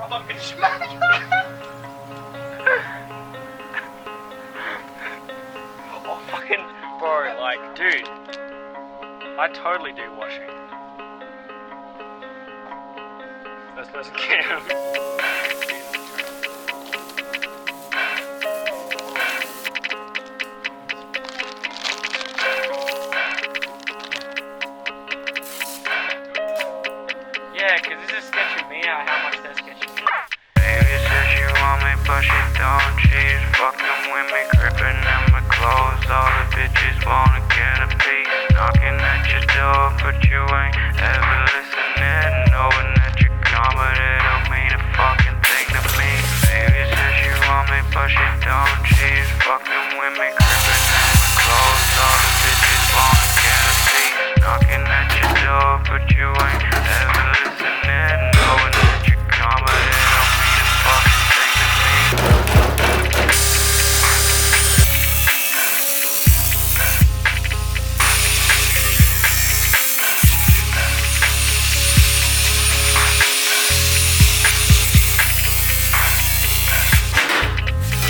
fucking smash. Oh, fucking bro, like, dude, I totally do washing. First person cam. Yeah, cause this is sketching me out how much they're sketching me. Baby says you want me, but she don't. She's fucking with me, gripping at my clothes. All the bitches wanna get a piece, knocking at your door, but you ain't ever listening. Knowing that you're gone, but it don't mean a fucking thing to me. Baby says you want me, but she don't. She's fucking with me, gripping at my clothes. All the bitches wanna get a piece, knocking at your door, but you ain't ever listening. Knowing that you're gone, but it don't mean a fucking thing to me.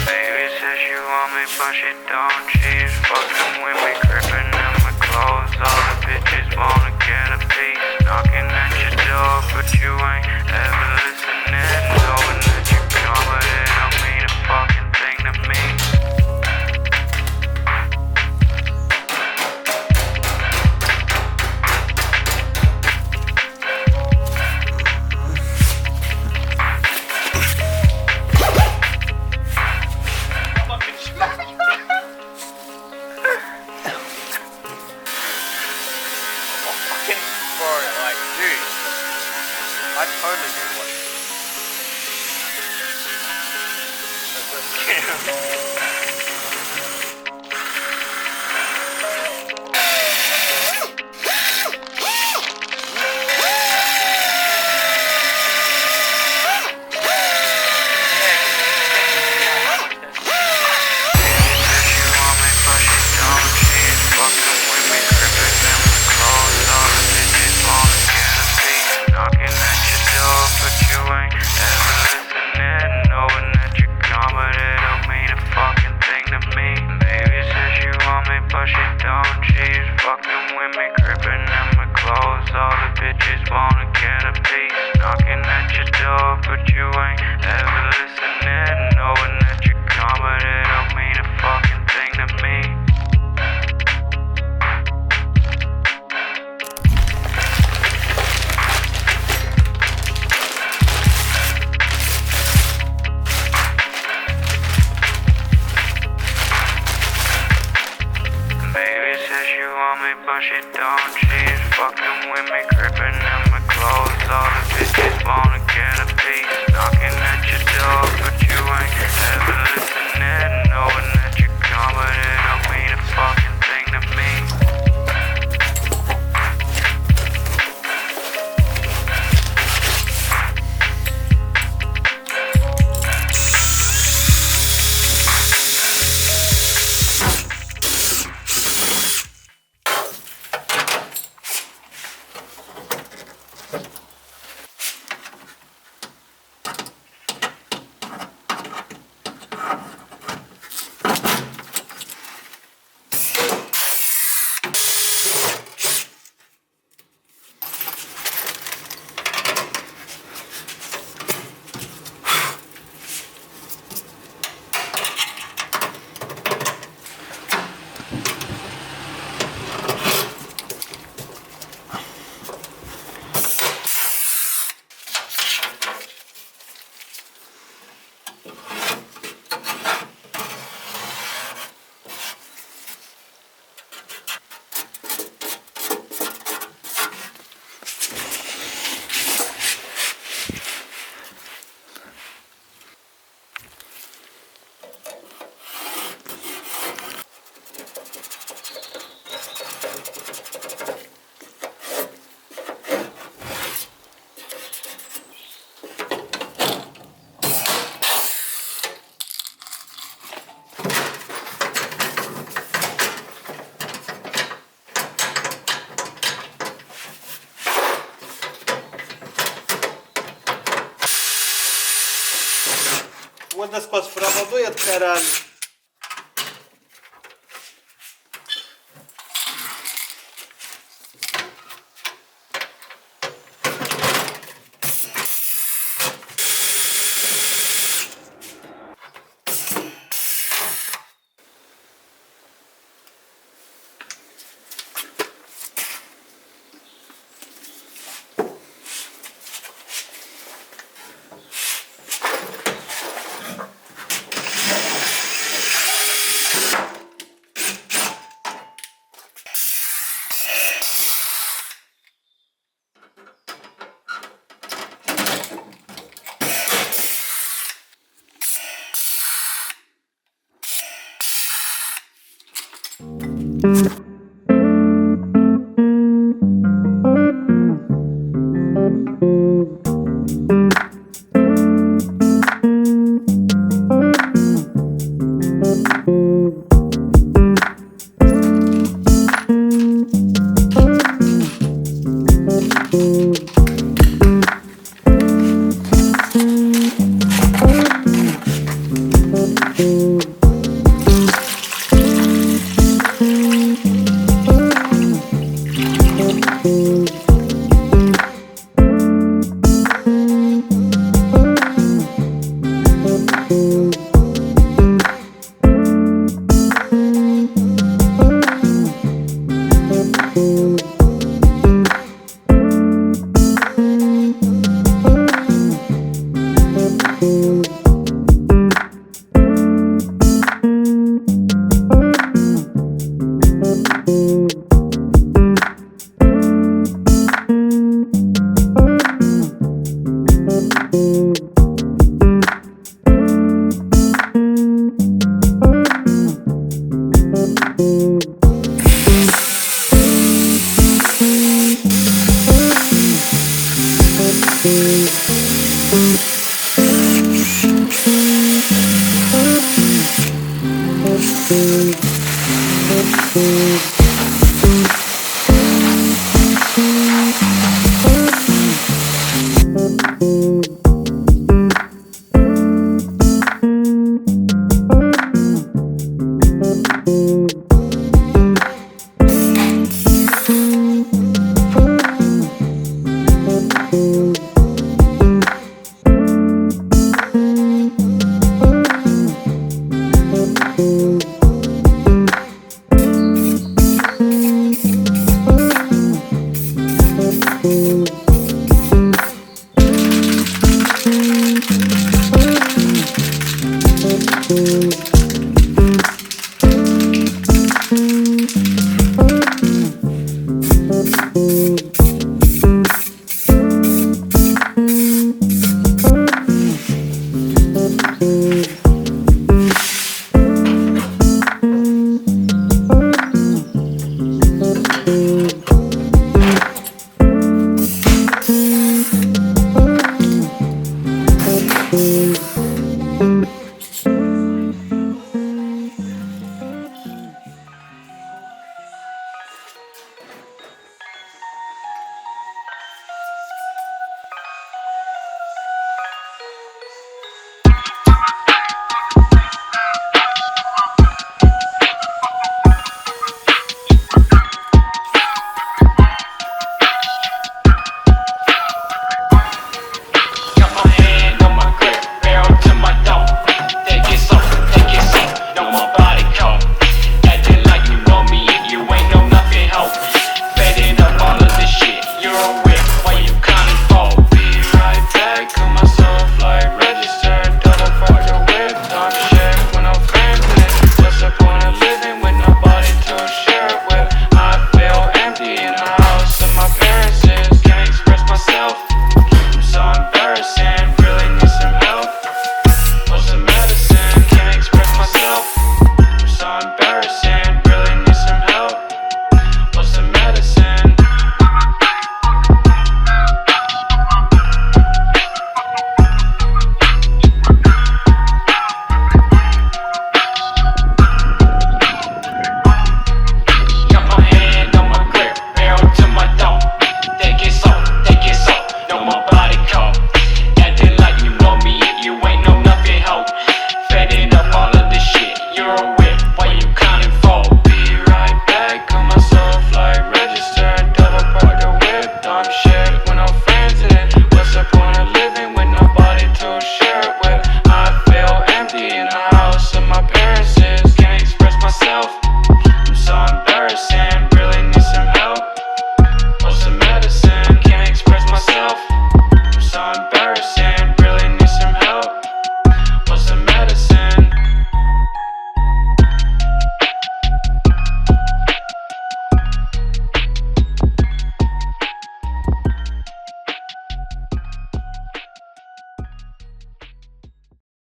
Baby says you want me, but she don't. She's fucking with me, gripping at my clothes. All the bitches wanna get a piece, knocking at your door, but you ain't ever listening. Knowing that you're gone, but it don't mean a fucking thing to me. Fucking smash. Oh, fucking bro, like, dude, I totally do washing. First person cam. But she don't, she's fucking with me, gripping at my clothes. All the bitches wanna get a piece, knocking at your door, but you ain't ever listening. Knowing that you're gone, but it don't mean a fucking thing to me. Ładna sprawoduje teren. Thank you.